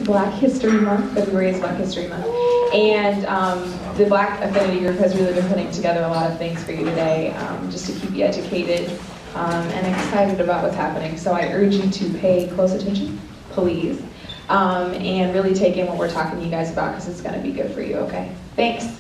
Black History Month. February is Black History Month. And the Black Affinity Group has really been putting together a lot of things for you today, just to keep you educated and excited about what's happening. So I urge you to pay close attention, please, and really take in what we're talking to you guys about, because it's going to be good for you, okay? Thanks.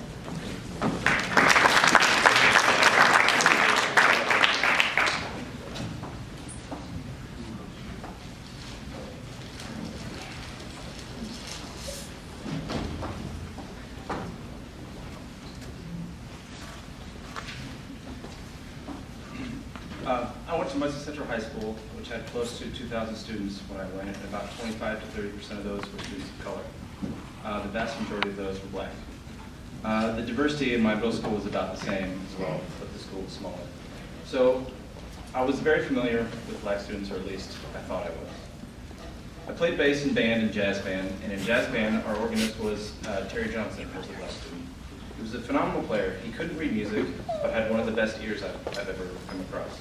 I went to Muzzy Central High School, which had close to 2,000 students when I went, and about 25 to 30% of those were students of color. The vast majority of those were black. The diversity in my middle school was about the same as well, but the school was smaller. So I was very familiar with black students, or at least I thought I was. I played bass in band and jazz band, and in jazz band our organist was Terry Johnson, who was a black student. He was a phenomenal player. He couldn't read music, but had one of the best ears I've ever come across.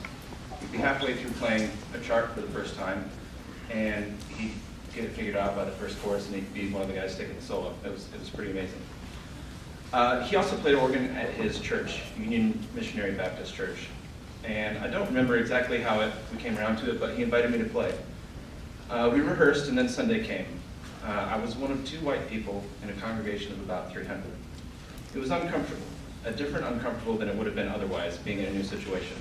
He'd be halfway through playing a chart for the first time, and he'd get it figured out by the first chorus, and he'd be one of the guys taking the solo. It was pretty amazing. He also played organ at his church, Union Missionary Baptist Church. And I don't remember exactly how we came around to it, but he invited me to play. We rehearsed, and then Sunday came. I was one of 2 white people in a congregation of about 300. It was uncomfortable, a different uncomfortable than it would have been otherwise, being in a new situation.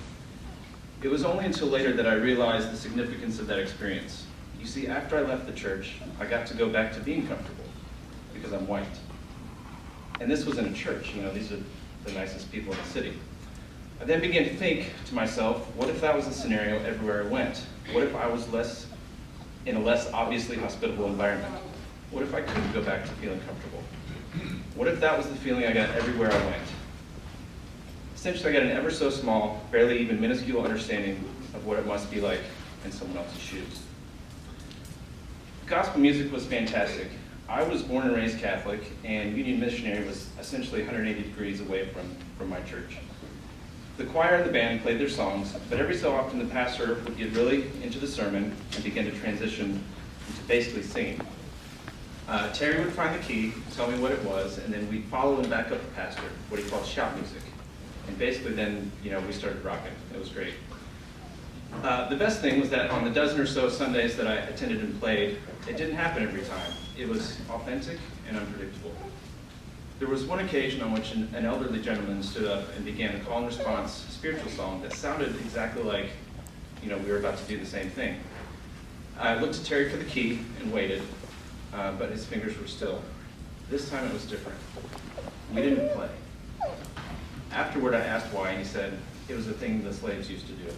It was only until later that I realized the significance of that experience. You see, after I left the church, I got to go back to being comfortable, because I'm white. And this was in a church, these are the nicest people in the city. I then began to think to myself, what if that was the scenario everywhere I went? What if I was in a less obviously hospitable environment? What if I couldn't go back to feeling comfortable? What if that was the feeling I got everywhere I went? Essentially, I got an ever so small, barely even minuscule understanding of what it must be like in someone else's shoes. Gospel music was fantastic. I was born and raised Catholic, and Union Missionary was essentially 180 degrees away from my church. The choir and the band played their songs, but every so often the pastor would get really into the sermon and begin to transition into basically singing. Terry would find the key, tell me what it was, and then we'd follow and back up the pastor, what he called shout music. And basically then, we started rocking. It was great. The best thing was that on the dozen or so Sundays that I attended and played, it didn't happen every time. It was authentic and unpredictable. There was one occasion on which an elderly gentleman stood up and began a call and response spiritual song that sounded exactly like, we were about to do the same thing. I looked to Terry for the key and waited, but his fingers were still. This time it was different. We didn't play. Afterward, I asked why, and he said, it was a thing the slaves used to do.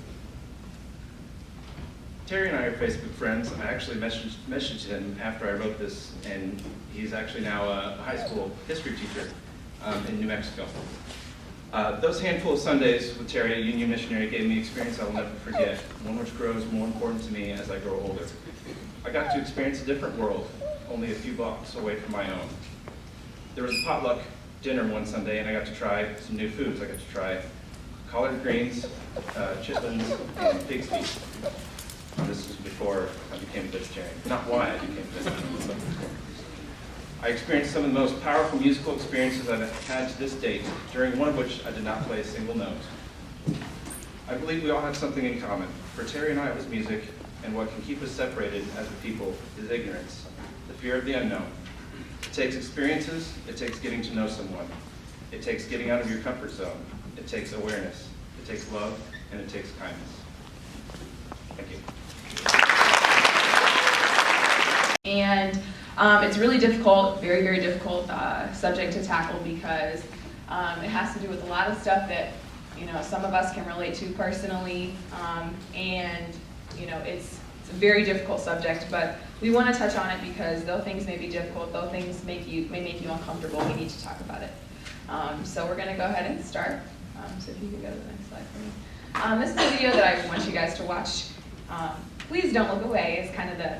Terry and I are Facebook friends. I actually messaged him after I wrote this, and he's actually now a high school history teacher in New Mexico. Those handful of Sundays with Terry at Union Missionary gave me experience I will never forget, one which grows more important to me as I grow older. I got to experience a different world, only a few blocks away from my own. There was a potluck dinner one Sunday, and I got to try some new foods. I got to try collard greens, chitlins, and pig's feet. This was before I became a vegetarian. Not why I became a vegetarian. I experienced some of the most powerful musical experiences I've had to this date, during one of which I did not play a single note. I believe we all have something in common. For Terry and I, it was music, and what can keep us separated as a people is ignorance, the fear of the unknown. It takes experiences, it takes getting to know someone. It takes getting out of your comfort zone. It takes awareness. It takes love, and it takes kindness. Thank you. And it's really difficult, very, very difficult subject to tackle, because it has to do with a lot of stuff that, some of us can relate to personally, and, it's a very difficult subject, but we want to touch on it because though things may be difficult, though things may make you uncomfortable, we need to talk about it. So we're going to go ahead and start. So if you could go to the next slide for me. This is a video that I want you guys to watch. Please don't look away. It's kind of the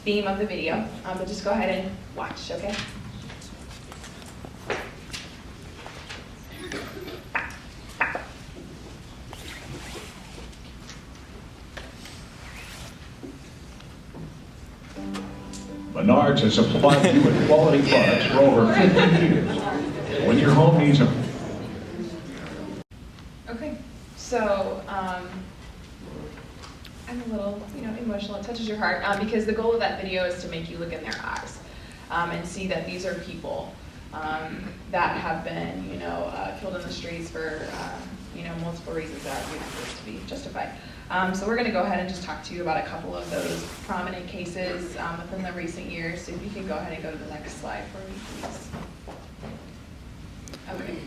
theme of the video, but just go ahead and watch, okay? Menard Parts has supplied you with quality parts for over 50 years. So when your home needs them. Okay, so I'm a little, emotional. It touches your heart because the goal of that video is to make you look in their eyes and see that these are people that have been, killed in the streets for, multiple reasons that we don't believe to be justified. So we're going to go ahead and just talk to you about a couple of those prominent cases within the recent years. So if you can go ahead and go to the next slide for me, please. Okay.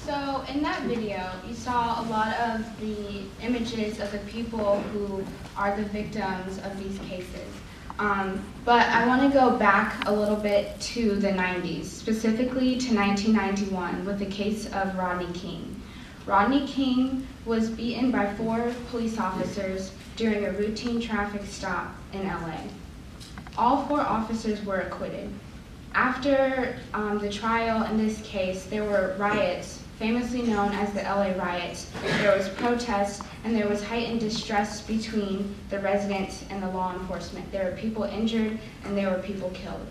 So in that video, you saw a lot of the images of the people who are the victims of these cases. But I want to go back a little bit to the 90s, specifically to 1991 with the case of Rodney King. Rodney King was beaten by 4 police officers during a routine traffic stop in LA. All 4 officers were acquitted. After the trial in this case, there were riots, famously known as the LA riots. There was protests and there was heightened distress between the residents and the law enforcement. There were people injured and there were people killed.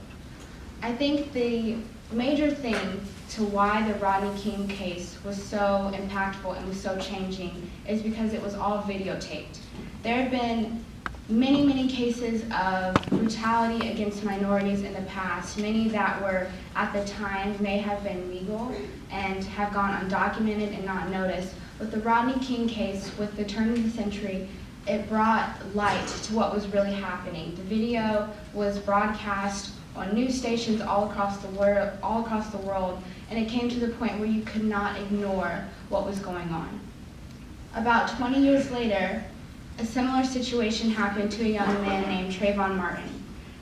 I think the major thing to why the Rodney King case was so impactful and was so changing is because it was all videotaped. There have been many cases of brutality against minorities in the past, many that were at the time may have been legal and have gone undocumented and not noticed. With the Rodney King case, with the turn of the century, it brought light to what was really happening. The video was broadcast on news stations all across the world, and it came to the point where you could not ignore what was going on. About 20 years later, a similar situation happened to a young man named Trayvon Martin.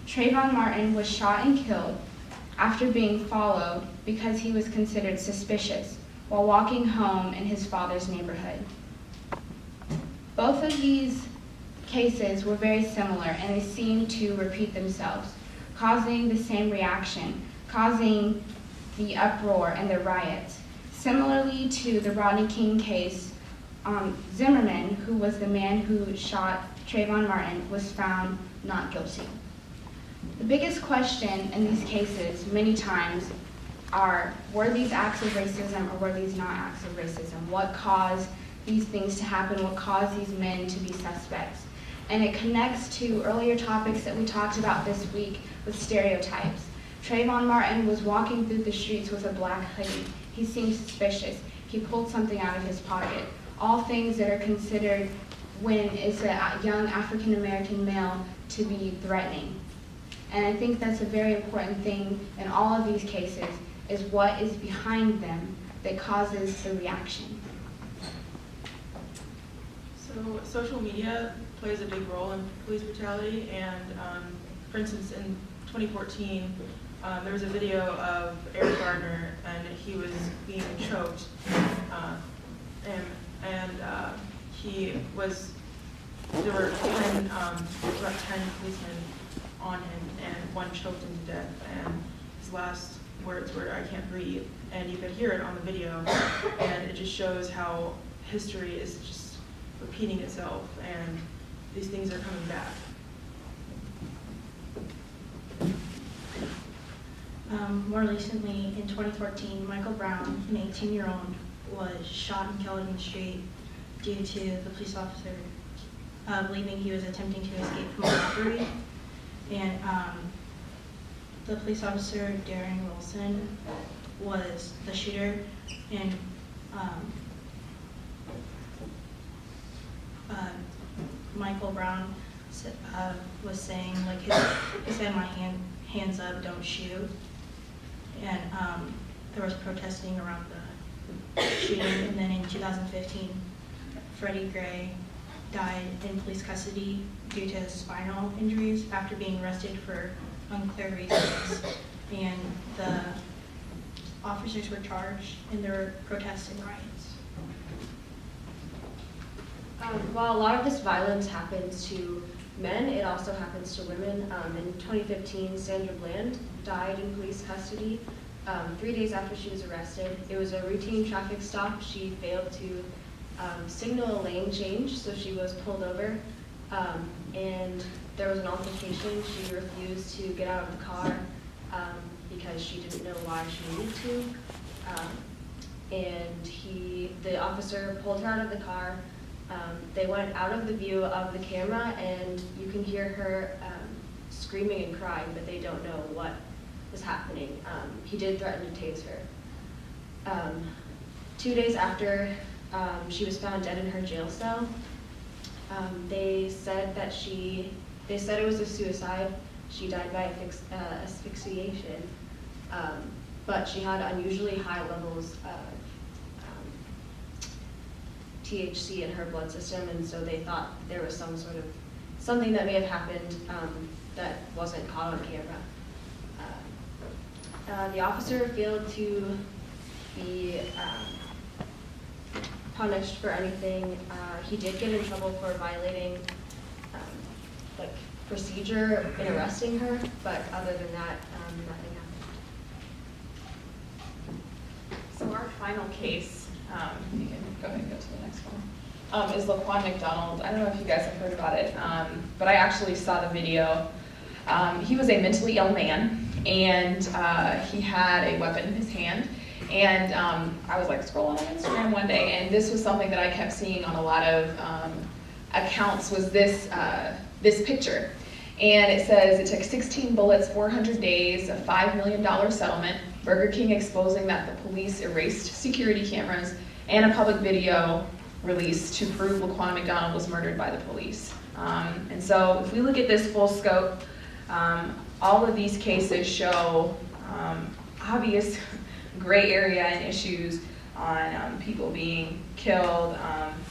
Trayvon Martin was shot and killed after being followed because he was considered suspicious while walking home in his father's neighborhood. Both of these cases were very similar and they seemed to repeat themselves, causing the same reaction, causing the uproar and the riots. Similarly to the Rodney King case, Zimmerman, who was the man who shot Trayvon Martin, was found not guilty. The biggest question in these cases, many times, are were these acts of racism or were these not acts of racism? What caused these things to happen? What caused these men to be suspects? And it connects to earlier topics that we talked about this week with stereotypes. Trayvon Martin was walking through the streets with a black hoodie. He seemed suspicious. He pulled something out of his pocket. All things that are considered when it's a young African American male to be threatening. And I think that's a very important thing in all of these cases, is what is behind them that causes the reaction. So social media plays a big role in police brutality, and for instance, in 2014, there was a video of Eric Gardner, and he was being choked, there were about 10 policemen on him, and one choked him to death, and his last words were, "I can't breathe," and you could hear it on the video, and it just shows how history is just repeating itself, and these things are coming back. More recently, in 2014, Michael Brown, an 18-year-old, was shot and killed in the street due to the police officer believing he was attempting to escape from a robbery. And the police officer, Darren Wilson, was the shooter, and Michael Brown was saying, like, he said, "My hands up, don't shoot." And there was protesting around the shooting. And then in 2015, Freddie Gray died in police custody due to spinal injuries after being arrested for unclear reasons. And the officers were charged, and there were protests and riots. While a lot of this violence happens to men, it also happens to women. In 2015, Sandra Bland died in police custody 3 days after she was arrested. It was a routine traffic stop. She failed to signal a lane change, so she was pulled over. And there was an altercation. She refused to get out of the car because she didn't know why she needed to. And the officer pulled her out of the car. They went out of the view of the camera, and you can hear her screaming and crying, but they don't know what was happening. He did threaten to tase her. 2 days after she was found dead in her jail cell, they said it was a suicide. She died by asphyxiation, but she had unusually high levels of THC in her blood system, and so they thought there was something that may have happened that wasn't caught on camera. The officer failed to be punished for anything. He did get in trouble for violating procedure in arresting her, but other than that, nothing happened. So our final case, you can go ahead and go to the next one, is Laquan McDonald. I don't know if you guys have heard about it, but I actually saw the video. He was a mentally ill man, and he had a weapon in his hand. And I was like scrolling on Instagram one day, and this was something that I kept seeing on a lot of accounts, was this picture. And it says, it took 16 bullets, 400 days, a $5 million settlement, Burger King exposing that the police erased security cameras, and a public video released to prove Laquan McDonald was murdered by the police. And so if we look at this full scope, all of these cases show obvious gray area and issues on people being killed,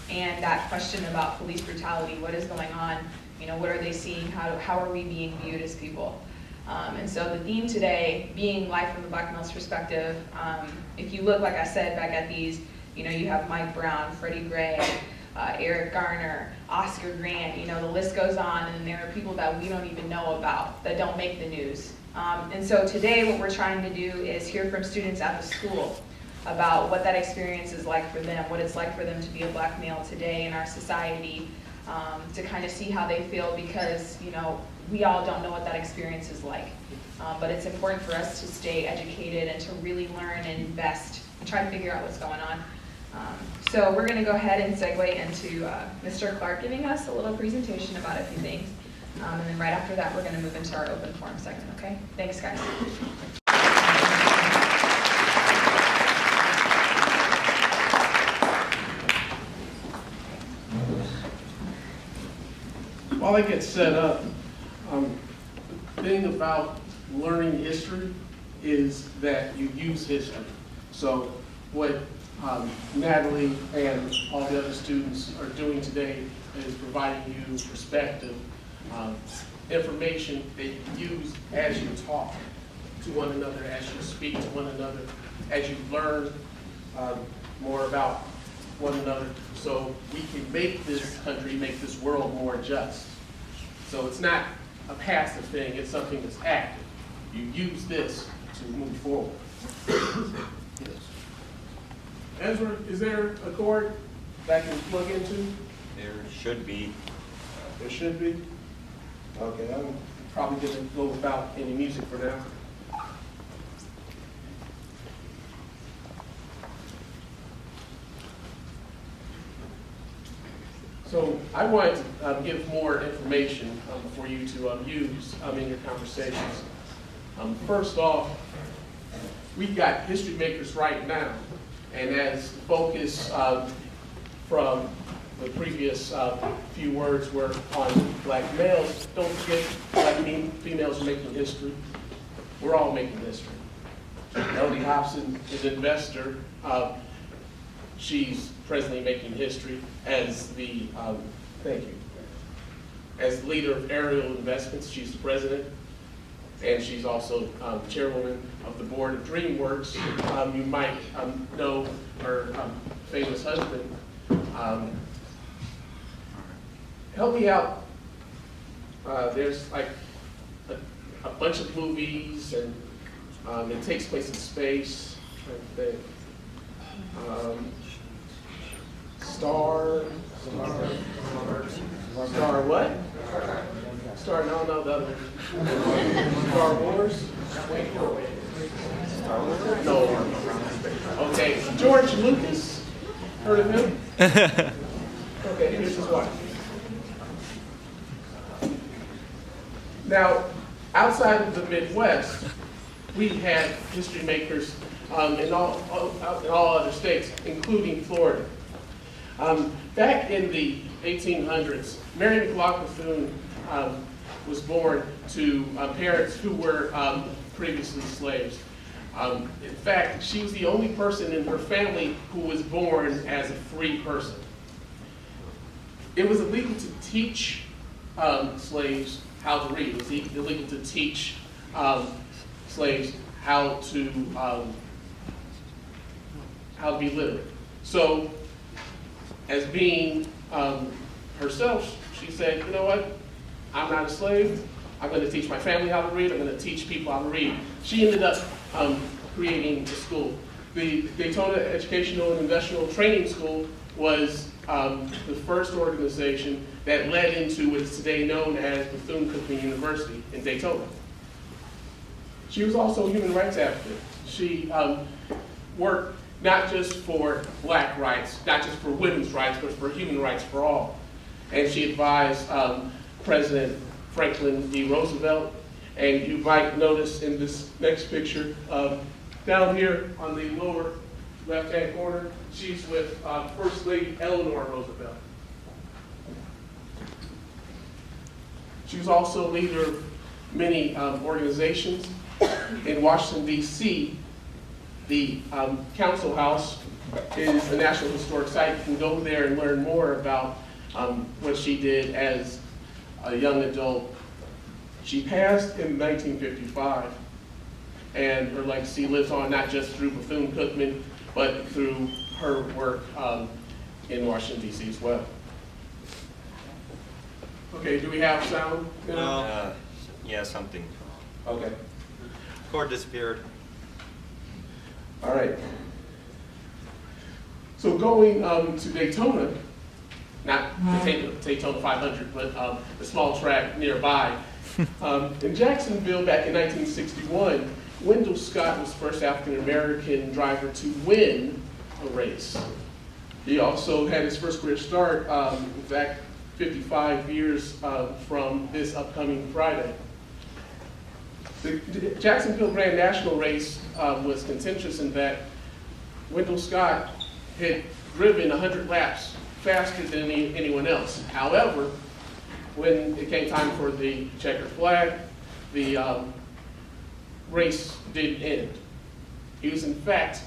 and that question about police brutality. What is going on? What are they seeing? How are we being viewed as people? And so the theme today being life from the black male's perspective. If you look, like I said, back at these, you have Mike Brown, Freddie Gray, Eric Garner, Oscar Grant, the list goes on, and there are people that we don't even know about, that don't make the news. And so today what we're trying to do is hear from students at the school about what that experience is like for them, what it's like for them to be a black male today in our society, to kind of see how they feel, because we all don't know what that experience is like. But it's important for us to stay educated and to really learn and invest and try to figure out what's going on. So we're going to go ahead and segue into Mr. Clark giving us a little presentation about a few things. And then right after that, we're going to move into our open forum segment, okay? Thanks, guys. While I get set up, the thing about learning history is that you use history. So what Natalie and all the other students are doing today is providing you perspective, information that you use as you talk to one another, as you speak to one another, as you learn more about one another, so we can make this country, make this world more just. So it's not a passive thing, it's something that's active. You use this to move forward. Ezra, is there a cord that I can plug into? There should be. There should be? Okay, I'm probably gonna go without any music for now. So I wanted to give more information for you to use in your conversations. First off, we've got history makers right now, and as the focus from the previous few words were on black males, don't forget black females are making history. We're all making history. Melody Hobson is an investor. She's presently making history as the, thank you, as the leader of Ariel Investments. She's the president, and she's also chairwoman of the board of DreamWorks. You might know her famous husband. Help me out. There's like a bunch of movies, and it takes place in space. I'm trying to think. Star what? Starting on the other. Star Wars? No. Okay, George Lucas. Heard of him? Okay, here's his wife. Now, outside of the Midwest, we had history makers in all other states, including Florida. Back in the 1800s, Mary McLaughlin Bethune was born to parents who were previously slaves. In fact, she was the only person in her family who was born as a free person. It was illegal to teach slaves how to read. It was illegal to teach slaves how to be literate. So, as being herself, she said, you know what? I'm not a slave. I'm going to teach my family how to read. I'm going to teach people how to read. She ended up creating a school. The Daytona Educational and Industrial Training School was the first organization that led into what is today known as Bethune-Cookman University in Daytona. She was also a human rights advocate. She worked not just for black rights, not just for women's rights, but for human rights for all. And she advised President Franklin D. Roosevelt. And you might notice in this next picture, down here on the lower left-hand corner, she's with First Lady Eleanor Roosevelt. She was also a leader of many organizations. In Washington, D.C., the Council House is a National Historic Site. You can go there and learn more about what she did as a young adult. She passed in 1955, and her legacy lives on not just through Bethune-Cookman, but through her work in Washington, D.C. as well. Okay, do we have sound? Yeah, something. Okay. Cord disappeared. All right. So going to Daytona, not the Daytona 500, but the small track nearby. In Jacksonville back in 1961, Wendell Scott was the first African-American driver to win a race. He also had his first career start, in fact, 55 years from this upcoming Friday. The Jacksonville Grand National race was contentious in that Wendell Scott had driven 100 laps faster than anyone else. However, when it came time for the checkered flag, the race didn't end. He was in fact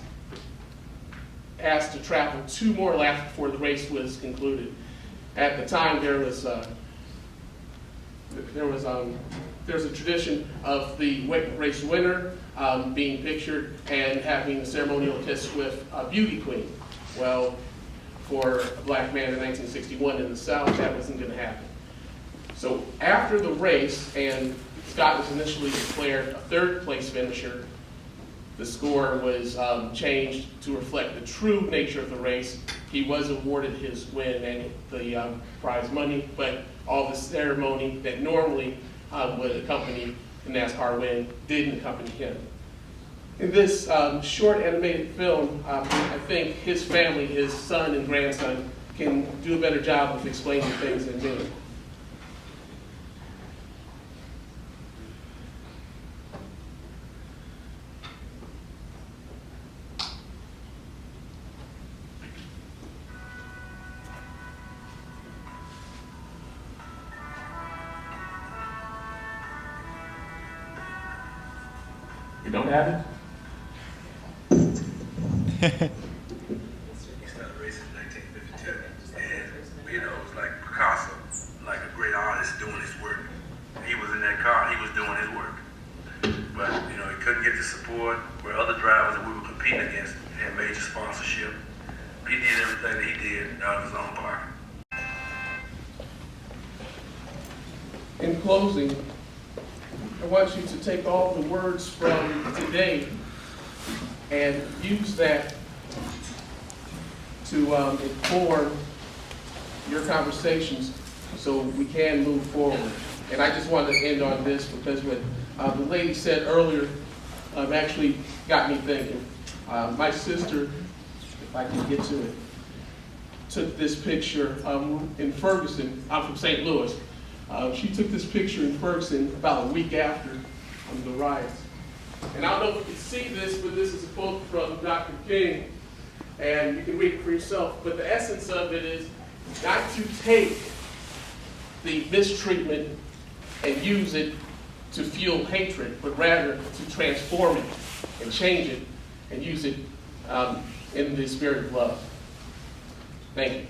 asked to travel 2 more laps before the race was concluded. At the time, there was a tradition of the race winner being pictured and having a ceremonial kiss with a beauty queen. Well, for a black man in 1961 in the South, that wasn't going to happen. So after the race, and Scott was initially declared a 3rd place finisher, the score was changed to reflect the true nature of the race. He was awarded his win and the prize money, but all the ceremony that normally would accompany the NASCAR win didn't accompany him. In this short animated film, I think his family, his son and grandson, can do a better job of explaining things than me. You don't have it? He started racing in 1952, and it was like Picasso, like a great artist doing his work. He was in that car, he was doing his work. But he couldn't get the support where other drivers that we were competing against had major sponsorship. He did everything that he did out of his own pocket. In closing, I want you to take all the words from today and use that to inform your conversations so we can move forward. And I just wanted to end on this because what the lady said earlier actually got me thinking. My sister, if I can get to it, took this picture in Ferguson. I'm from St. Louis. She took this picture in Ferguson about a week after the riots. And I don't know if you can see this, but this is a quote from Dr. King, and you can read it for yourself. But the essence of it is not to take the mistreatment and use it to fuel hatred, but rather to transform it and change it and use it in the spirit of love. Thank you.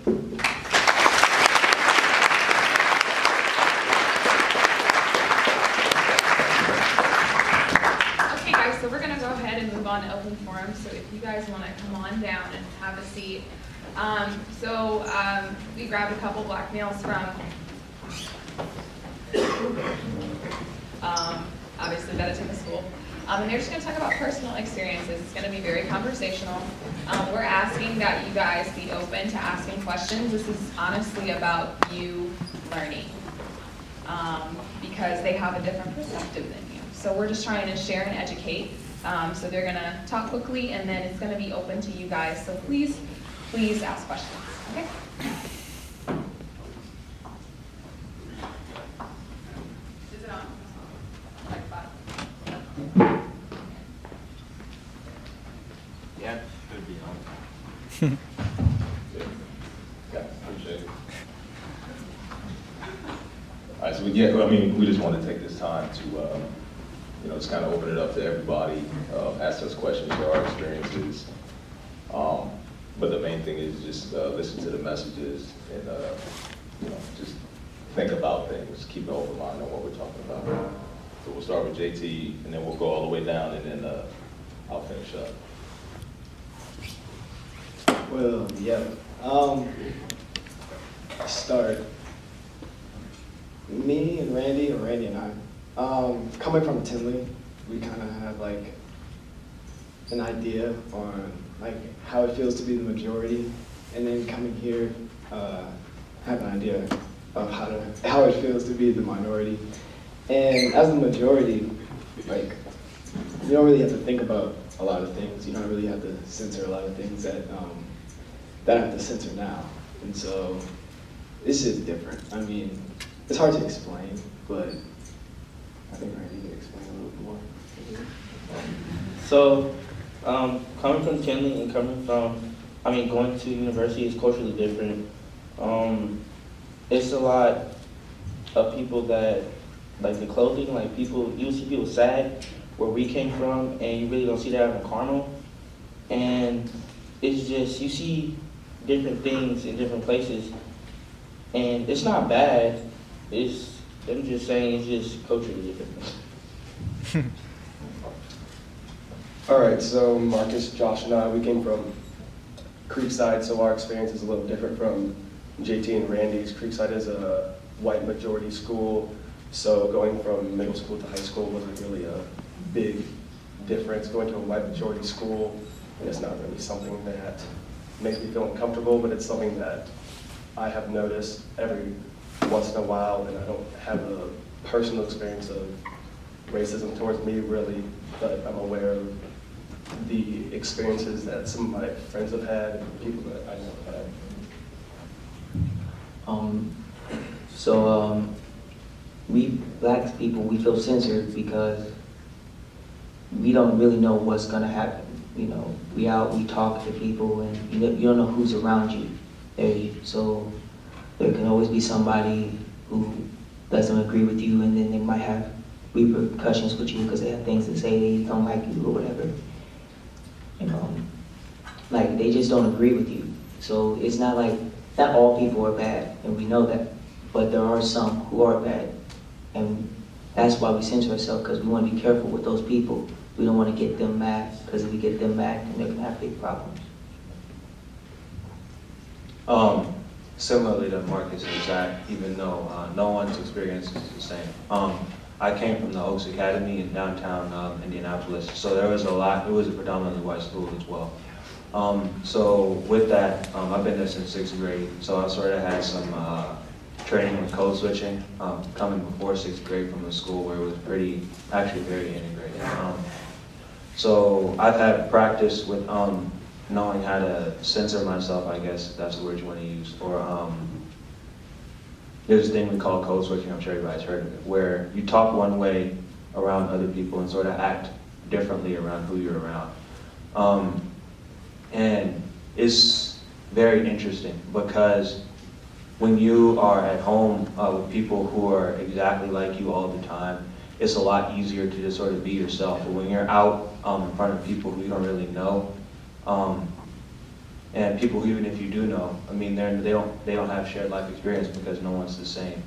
Okay, guys, so we're going to go ahead and move on to open forum. So if you guys want to come on down and have a seat. We grabbed a couple black males from obviously Meditative School. And they're just going to talk about personal experiences. It's going to be very conversational. We're asking that you guys be open to asking questions. This is honestly about you learning because they have a different perspective than you. So we're just trying to share and educate. So they're going to talk quickly, and then it's going to be open to you guys. So please ask questions. Okay? Is it on? Like that. Yeah, should be on. Yeah, appreciate it. All right, so we just want to take this time to, just kind of open it up to everybody, ask us questions, share our experiences. But the main thing is just listen to the messages and, just think about things, keep an open mind on what we're talking about. So we'll start with JT, and then we'll go all the way down, and then I'll finish up. Well, yeah. Start. Me and Randy, or Randy and I, coming from Tinley, we kind of had like an idea on like how it feels to be the majority, and then coming here, have an idea of how it feels to be the minority. And as the majority, like you don't really have to think about a lot of things. You don't really have to censor a lot of things that I have to censor now. And so it's just different. I mean, it's hard to explain, but I think Randy can explain a little bit more. So, coming from Tinley and going to university is culturally different. It's a lot of people that, like the clothing, like people, you see people sad where we came from, and you really don't see that in Carmel. And it's just, you see different things in different places, and it's not bad. I'm just saying, it's just culturally different. All right, so Marcus, Josh, and I, we came from Creekside, so our experience is a little different from JT and Randy's. Creekside is a white majority school, so going from middle school to high school wasn't really a big difference. Going to a white majority school, and it's not really something that makes me feel uncomfortable, but it's something that I have noticed every once in a while, and I don't have a personal experience of racism towards me really, but I'm aware of the experiences that some of my friends have had and people that I know have had. We black people, we feel censored because we don't really know what's gonna happen. You know, we out, we talk to people, and you don't know who's around you. So there can always be somebody who doesn't agree with you, and then they might have repercussions with you because they have things to say, they don't like you or whatever. You know, like they just don't agree with you. So it's not like, not all people are bad, and we know that, but there are some who are bad. And that's why we censor ourselves, because we want to be careful with those people. We don't want to get them mad, because if we get them mad, then they're going to have big problems. Similarly to Marcus and Zach, even though no one's experience is the same. I came from the Oaks Academy in downtown Indianapolis, so there was a lot, it was a predominantly white school as well. So with that, I've been there since 6th grade, so I sort of had some training with code switching, coming before 6th grade from a school where it was actually very integrated. So I've had practice with knowing how to censor myself, I guess, if that's the word you want to use. Or there's a thing we call code switching, I'm sure everybody's heard of it, where you talk one way around other people and sort of act differently around who you're around. And it's very interesting because when you are at home with people who are exactly like you all the time, it's a lot easier to just sort of be yourself. But when you're out in front of people who you don't really know, and people who even if you do know, I mean, they don't have shared life experience because no one's the same.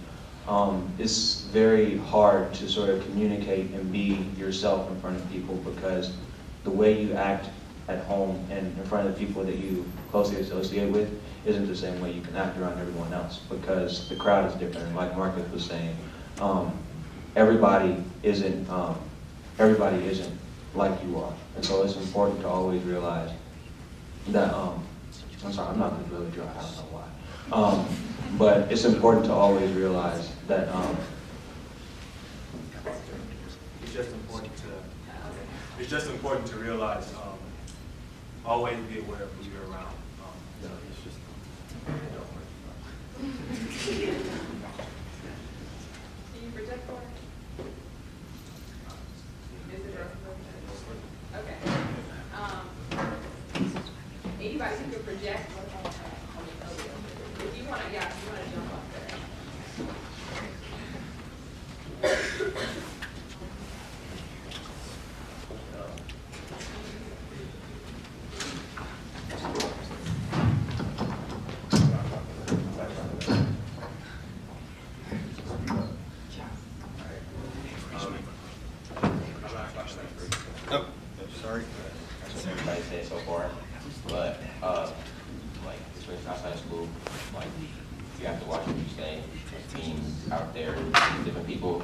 It's very hard to sort of communicate and be yourself in front of people because the way you act at home and in front of people that you closely associate with isn't the same way you can act around everyone else because the crowd is different. And like Marcus was saying, everybody isn't like you are, and so it's important to always realize that. I'm sorry, I'm not going to really dry. I don't know why, but it's important to always realize that. It's just important to realize. Always be aware of who you're around. It's just. Can you project for it? Okay. Anybody who can project. If you want to, yeah, if you want to jump up there. Oh, sorry. That's what everybody said so far, but like especially outside of school, like you have to watch what you say. Teams out there, different people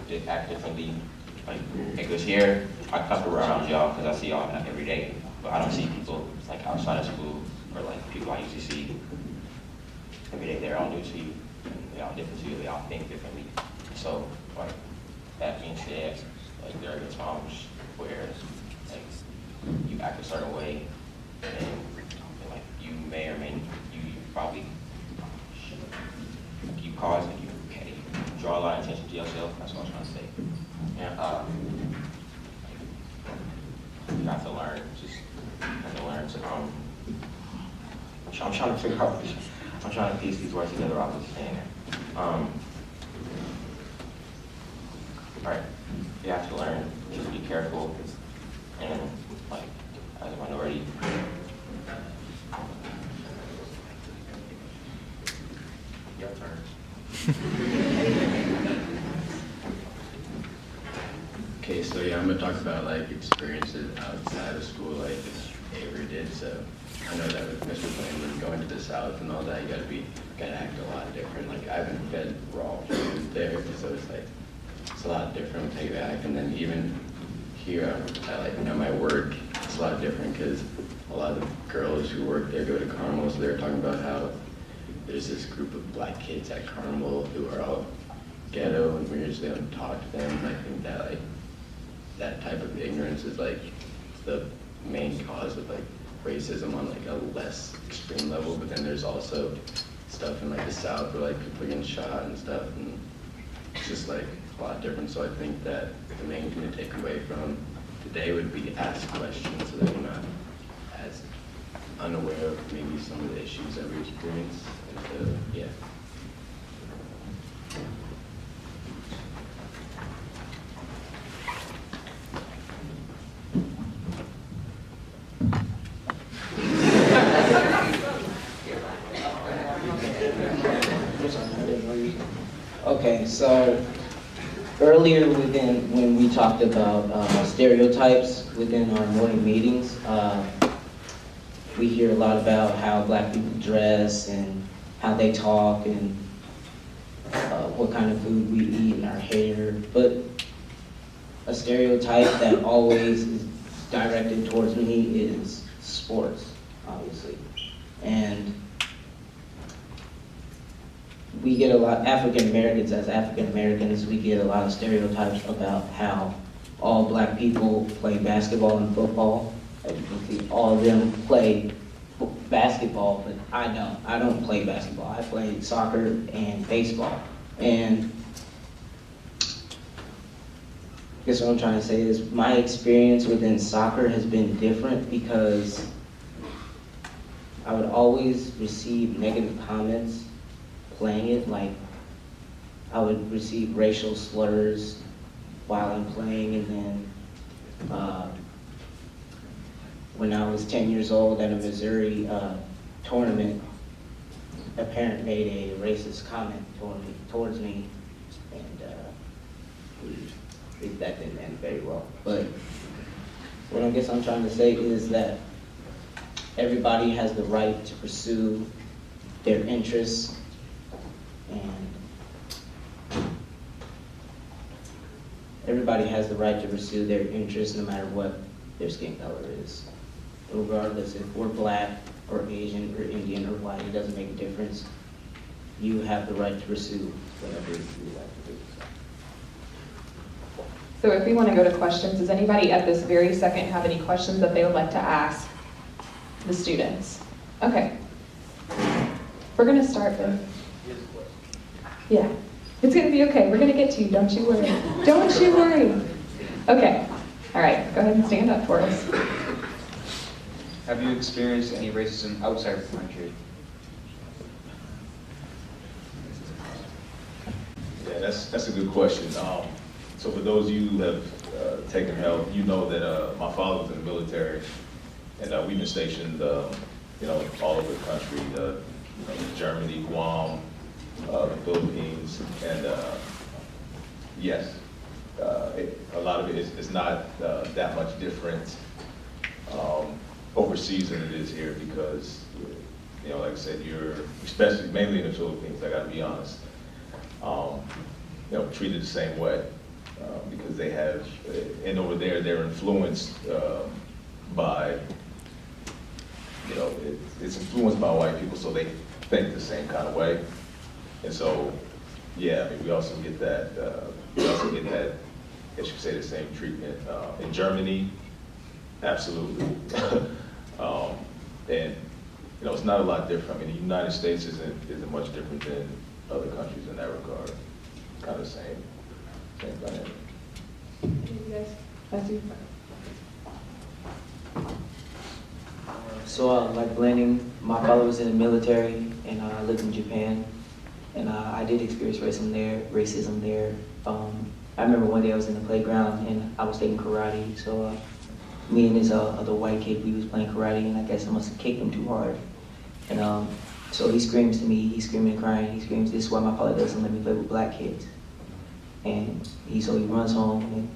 just act differently. Like because here I come around y'all because I see y'all every day, but I don't see people like outside of school or like people I usually see every day. They're all new to you, and they're all different to you. They all think differently. So like that being said, like there are times where like you act a certain way and like you may or may you probably you cause and you draw a lot of attention to yourself. That's what I'm trying to say. And you have to learn, I'm trying to figure out. I'm trying to piece these words together. I was saying. Right. You have to learn to be careful and like as a minority. Your turn. Okay, so yeah, I'm gonna talk about like experiences outside of school, like Avery did. So I know that with Mr. Plain, going to the South and all that, you gotta act a lot different. Like I haven't fed raw food there, so it's like it's a lot different with how you act. And then even here, I like my work, it's a lot different because a lot of the girls who work there go to Carmel, so they're talking about how there's this group of black kids at Carmel who are all ghetto and we usually don't talk to them. And I think that like that type of ignorance is like the main cause of like racism on like a less extreme level. But then there's also stuff in like the South where like people are getting shot and stuff, and it's just like a lot different. So I think that the main thing to take away from today would be ask questions so that you're not as unaware of maybe some of the issues that we experience. And so, yeah. Okay, so earlier when we talked about stereotypes within our morning meetings, we hear a lot about how black people dress and how they talk and what kind of food we eat and our hair. But a stereotype that always is directed towards me is sports, obviously. And we get a lot, African Americans, as African Americans, we get a lot of stereotypes about how all black people play basketball and football. As you can see, all of them play basketball, but I don't. I don't play basketball. I play soccer and baseball. And I guess what I'm trying to say is my experience within soccer has been different because I would always receive negative comments playing it. Like, I would receive racial slurs while I'm playing, and then when I was 10 years old at a Missouri tournament, a parent made a racist comment towards me, and that didn't end very well. But what I guess I'm trying to say is that everybody has the right to pursue their interests, and everybody has the right to pursue their interests no matter what their skin color is. Regardless if we're black or Asian or Indian or white, it doesn't make a difference. You have the right to pursue whatever you like to do. So if we want to go to questions, does anybody at this very second have any questions that they would like to ask the students? Okay. We're going to start with, yeah, it's going to be okay. We're going to get to you. Don't you worry. Don't you worry. Okay. All right. Go ahead and stand up for us. Have you experienced any racism outside of the country? Yeah, that's a good question. So for those of you who have taken help, you know that my father was in the military, and we've been stationed, all over the country, Germany, Guam, the Philippines, and yes, a lot of it is not that much different overseas than it is here because, like I said, you're, especially mainly in the Philippines, I gotta be honest, treated the same way because they have, and over there, they're influenced by, it's influenced by white people, so they think the same kind of way. And so, yeah, I mean, we also get that, I guess you could say, the same treatment. In Germany, absolutely. And, it's not a lot different. I mean, the United States isn't much different than other countries in that regard. Kind of same dynamic. You guys, Matthew? So, like blending, my father was in the military, and I lived in Japan, and I did experience racism there. I remember one day I was in the playground, and I was taking karate, so me and this other white kid, we was playing karate, and I guess I must have kicked him too hard. And so he screams to me, he's screaming and crying, he screams, "This is why my father doesn't let me play with black kids." And he runs home, and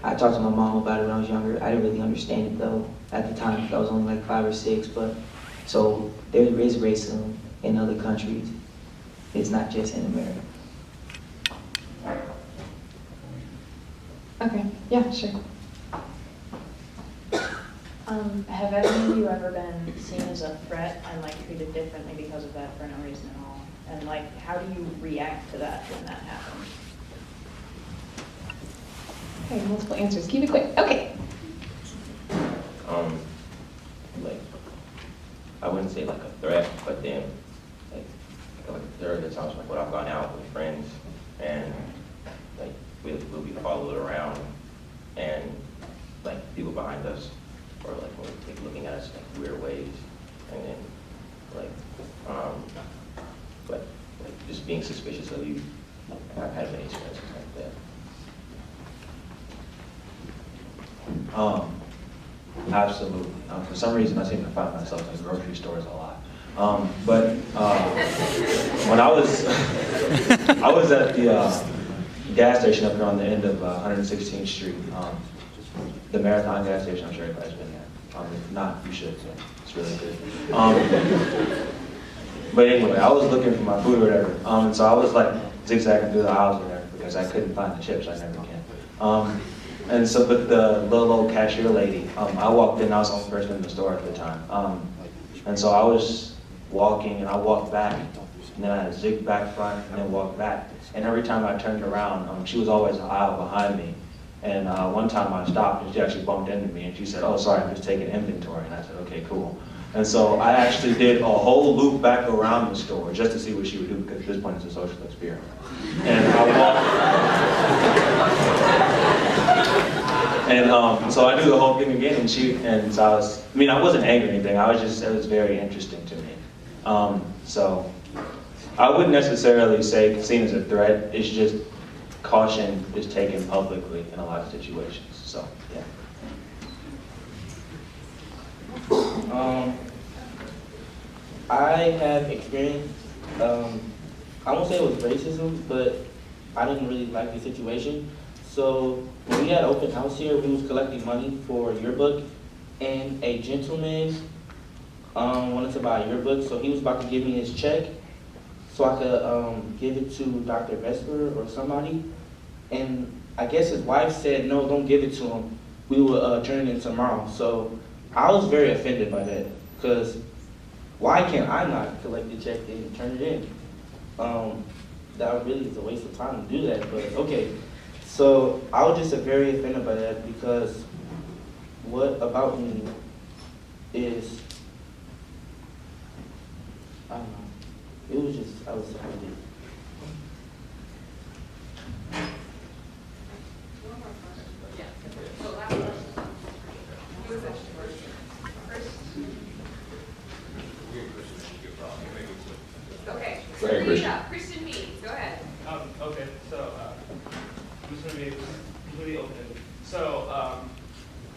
I talked to my mom about it when I was younger. I didn't really understand it though at the time, because I was only like 5 or 6, but so there is racism in other countries. It's not just in America. Okay, yeah, sure. Have any of you ever been seen as a threat and treated differently because of that for no reason at all? And how do you react to that when that happens? Okay, multiple answers. Keep it quick. Okay. I wouldn't say a threat, but then there are the times when I've gone out with friends and we'll be followed around and people behind us or looking at us in weird ways, and then just being suspicious of you. I've had many experiences like that. Absolutely. For some reason, I seem to find myself in grocery stores a lot. But when I was at the gas station up here on the end of 116th Street, the Marathon gas station. I'm sure everybody's been there. If not, you should. It's really good. But anyway, I was looking for my food or whatever, and so I was zigzagging through the aisles or whatever because I couldn't find the chips. I never can. And so, but the little old cashier lady, I walked in. I was the only person in the store at the time, and so I was walking, and I walked back, and then I had a zig back front, and then walked back. And every time I turned around, she was always an aisle behind me. And one time I stopped, and she actually bumped into me, and she said, "Oh, sorry, I'm just taking inventory." And I said, "Okay, cool." And so I actually did a whole loop back around the store just to see what she would do, because at this point it's a social experiment. And I walked, so I do the whole thing again, and so I wasn't angry or anything. It was very interesting to me. So I wouldn't necessarily say seen as a threat. It's just caution is taken publicly in a lot of situations. So yeah. I have experienced, I won't say it was racism, but I didn't really like the situation. So when we had open house here, we was collecting money for a yearbook, and a gentleman wanted to buy a yearbook, so he was about to give me his check so I could give it to Dr. Vesper or somebody. And I guess his wife said, "No, don't give it to him. We will turn it in tomorrow." So I was very offended by that, because why can't I not collect the check and turn it in? That really is a waste of time to do that, but okay. So I was just very offended by that, because what about me is, I don't know, it was just, I was offended. Okay. Go ahead, Christian. Christian Means, go ahead. Okay, so I'm just going to be completely open. So,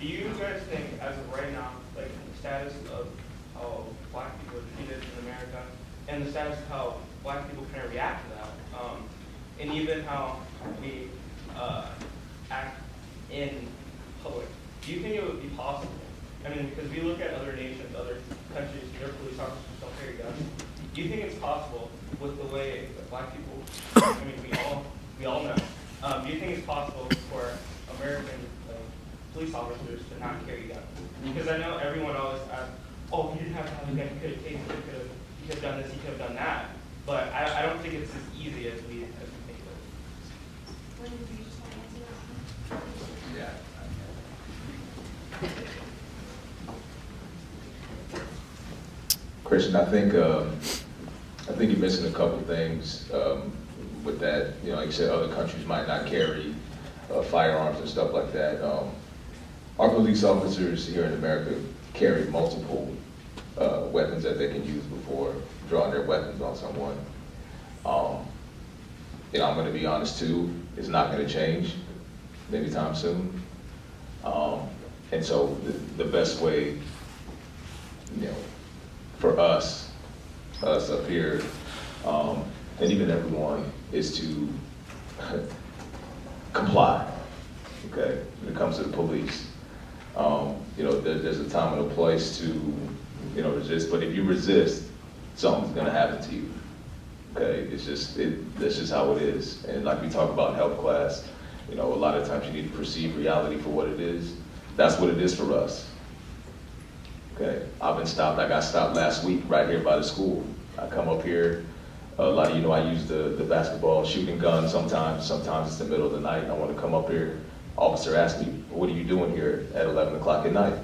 do you guys think, as of right now, like the status of how Black people are treated in America, and the status of how Black people kind of react to that, and even how we act in public, do you think it would be possible? I mean, because we look at other nations, other countries, their police officers don't carry guns. Do you think it's possible with the way that Black people, I mean, we all know, do you think it's possible for American police officers to not carry guns? Because I know everyone always asks, "Oh, you didn't have to have a gun, you could have tased it, you could have done this, you could have done that." But I don't think it's as easy as we think it is. Yeah. Christian, I think you mentioned a couple things with that. You know, like you said, other countries might not carry firearms and stuff like that. Our police officers here in America carry multiple weapons that they can use before drawing their weapons on someone. You know, I'm going to be honest too. It's not going to change anytime soon. And so the best way, you know, for us up here, and even everyone, is to comply, okay, when it comes to the police. You know, there's a time and a place to, you know, resist, but if you resist, something's gonna happen to you, okay? That's just how it is. And like we talk about in health class, you know, a lot of times you need to perceive reality for what it is. That's what it is for us. Okay, I got stopped last week right here by the school. I come up here, a lot of you know I use the basketball shooting gun sometimes it's the middle of the night and I want to come up here. Officer asked me, "What are you doing here at 11 o'clock at night?"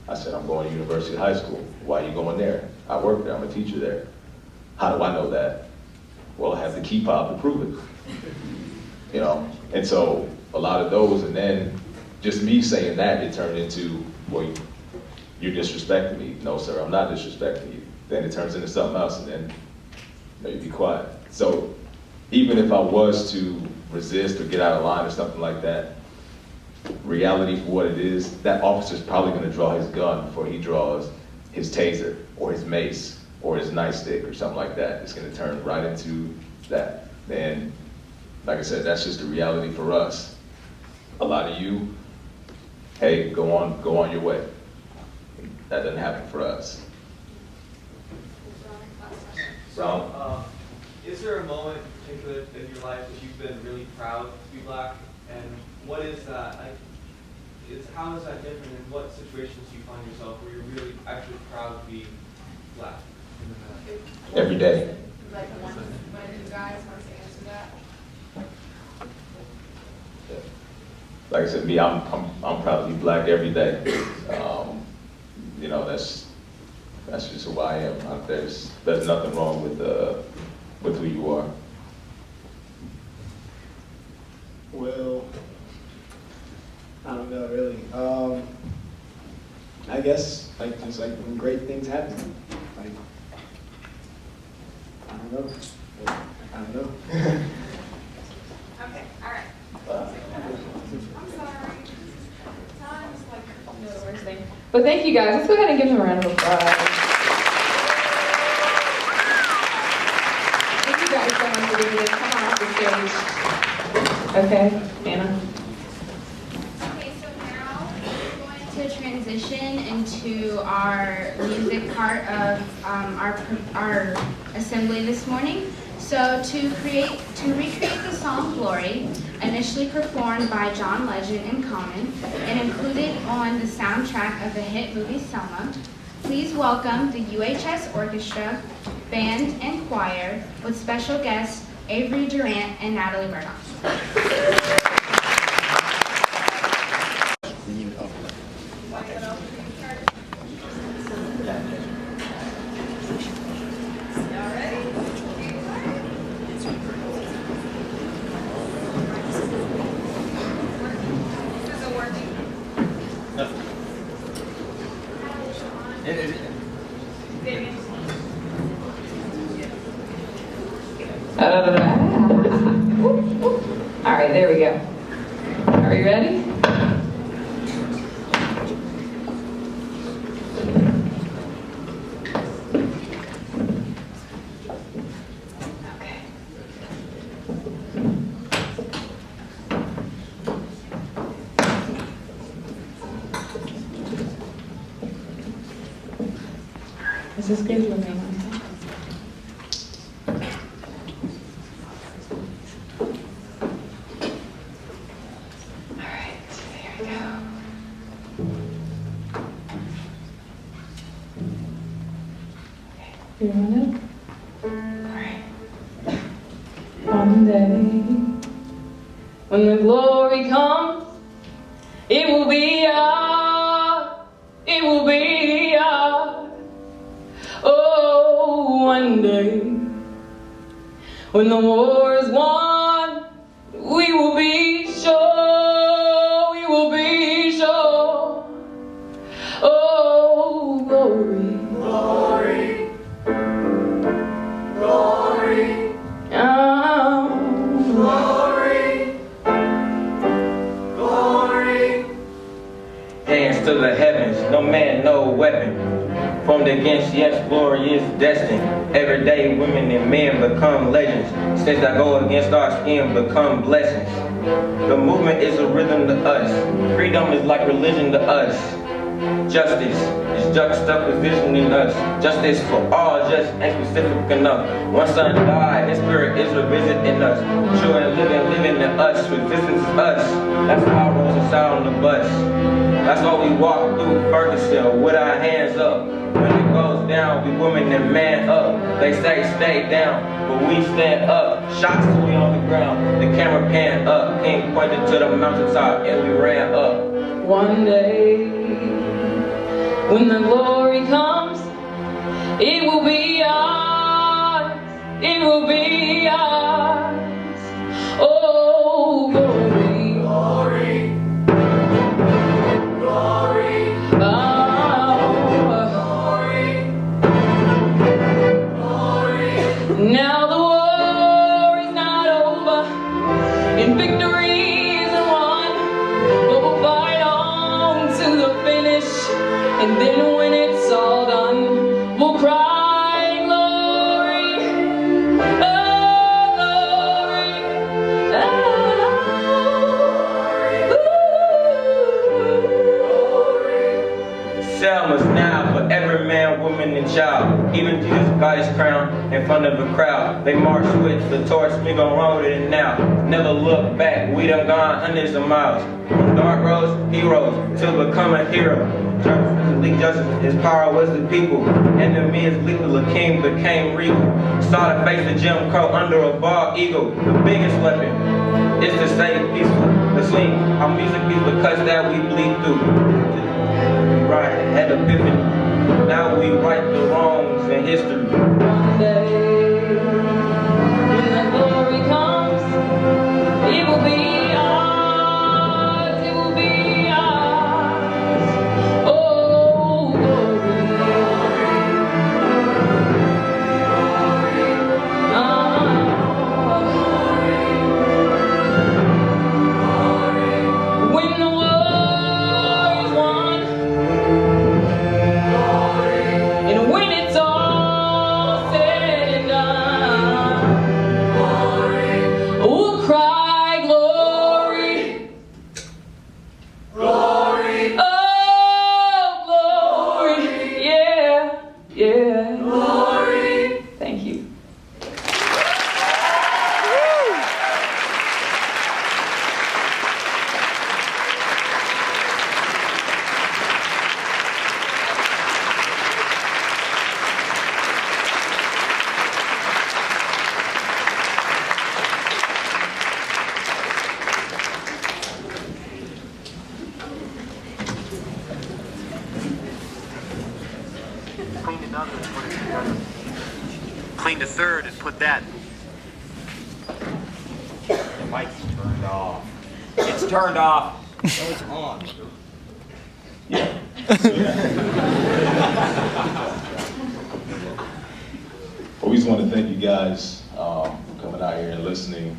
I said, "I'm going to University High School." "Why are you going there?" "I work there, I'm a teacher there." "How do I know that?" "Well, I have the key fob to prove it." You know, and so a lot of those, and then just me saying that, it turned into, "Well, you're disrespecting me." "No, sir, I'm not disrespecting you." Then it turns into something else, and then maybe be quiet. So even if I was to resist or get out of line or something like that, reality for what it is, that officer's probably going to draw his gun before he draws his taser or his mace or his nightstick or something like that. It's going to turn right into that. And like I said, that's just the reality for us. A lot of you, hey, go on your way. That doesn't happen for us. So, is there a moment in particular in your life that you've been really proud to be Black? And what is that? How is that different? In what situations do you find yourself where you're really actually proud to be Black? Every day. like one of you guys wants to answer that? Like I said, me, I'm proud to be black every day. You know, that's just who I am. There's nothing wrong with who you are. Well, I don't know really. I guess like just like when great things happen, like I don't know. I don't know. Okay, all right. I'm sorry. Time's like, you know, the worst thing. But thank you guys. Let's go ahead and give them a round of applause. Thank you guys so much for doing this. Come on off the stage. Okay, Anna. Okay, so now we're going to transition into our music part of our assembly this morning. So to recreate the song Glory, initially performed by John Legend in Common and included on the soundtrack of the hit movie Selma, please welcome the UHS Orchestra, Band, and Choir with special guests Avery Durant and Natalie Murdoch. All right, there we go. Are you ready? Okay. Is this good? Let me know. You want it? Alright. One day, when the glory comes, it will be ours. It will be ours. Oh, one day, when the war is won, we will be sure. We will be sure. Oh, glory. Glory. Glory. Glory. Glory. Hands to the heavens, no man, no weapon. Formed against, yes, glory is destined. Every day women and men become legends. States that go against our skin become blessings. The movement is a rhythm to us. Freedom is like religion to us. Justice is juxtapositioning us. Justice for all just ain't specific enough. One son died, his spirit is revisiting us. Children living in us, resistance is us. That's how I rose us out on the bus. That's why we walk through Ferguson with our hands up. When it goes down, we women and man up. They say stay down, but we stand up. Shots till we on the ground, the camera pan up. King pointed to the mountaintop and we ran up. One day, when the glory comes, it will be ours. It will be ours. Oh, glory. Glory. Glory. Now the war is not over, and victory isn't won, but we'll fight on to the finish, and then when it's all done, we'll cry glory, oh glory, Selma's now for every man, woman, and child. Even Jesus got his crown in front of a crowd. They march with the torch, we gon' roll it now. Never look back, we done gone hundreds of miles. On dark roads heroes to become a hero. Legal justice is power was the people, and the men's legal king became regal. Saw the face of Jim Crow under a bald eagle. The biggest weapon is to stay peaceful, to sing our music is because that we bleed through. Right at epiphany, now we right the wrongs in history. One day, when the glory comes, it will be ours, it will be ours. Oh, glory. When the war is won, and when it's all said and done, we'll cry glory, glory, oh glory, yeah, yeah, glory. Thank you. Clean another and put it together. Clean the third and put that. The mic's turned off. It's turned off. No, it's on. Well, we just want to thank you guys for coming out here and listening.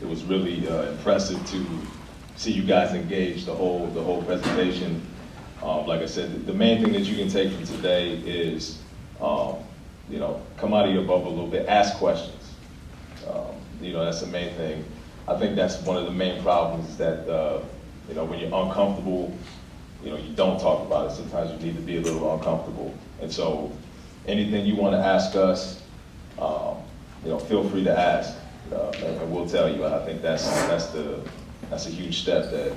It was really impressive to see you guys engage the whole presentation. Like I said, the main thing that you can take from today is, come out of your bubble a little bit, ask questions. That's the main thing. I think that's one of the main problems that, when you're uncomfortable, you don't talk about it. Sometimes you need to be a little uncomfortable. And so anything you want to ask us, feel free to ask, and we'll tell you. And I think that's a huge step that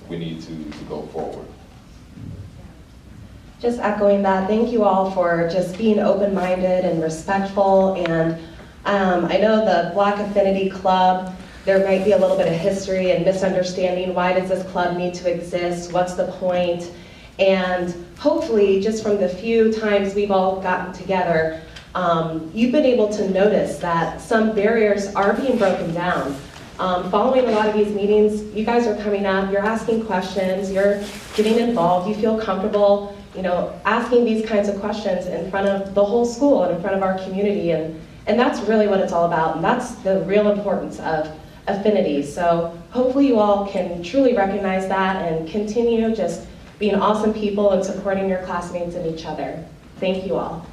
we need to go forward. Just echoing that, thank you all for just being open-minded and respectful. And I know the Black Affinity Club, there might be a little bit of history and misunderstanding. Why does this club need to exist? What's the point? And hopefully, just from the few times we've all gotten together, you've been able to notice that some barriers are being broken down. Following a lot of these meetings, you guys are coming up, you're asking questions, you're getting involved, you feel comfortable, asking these kinds of questions in front of the whole school and in front of our community. And that's really what it's all about. And that's the real importance of Affinity. So hopefully you all can truly recognize that and continue just being awesome people and supporting your classmates and each other. Thank you all.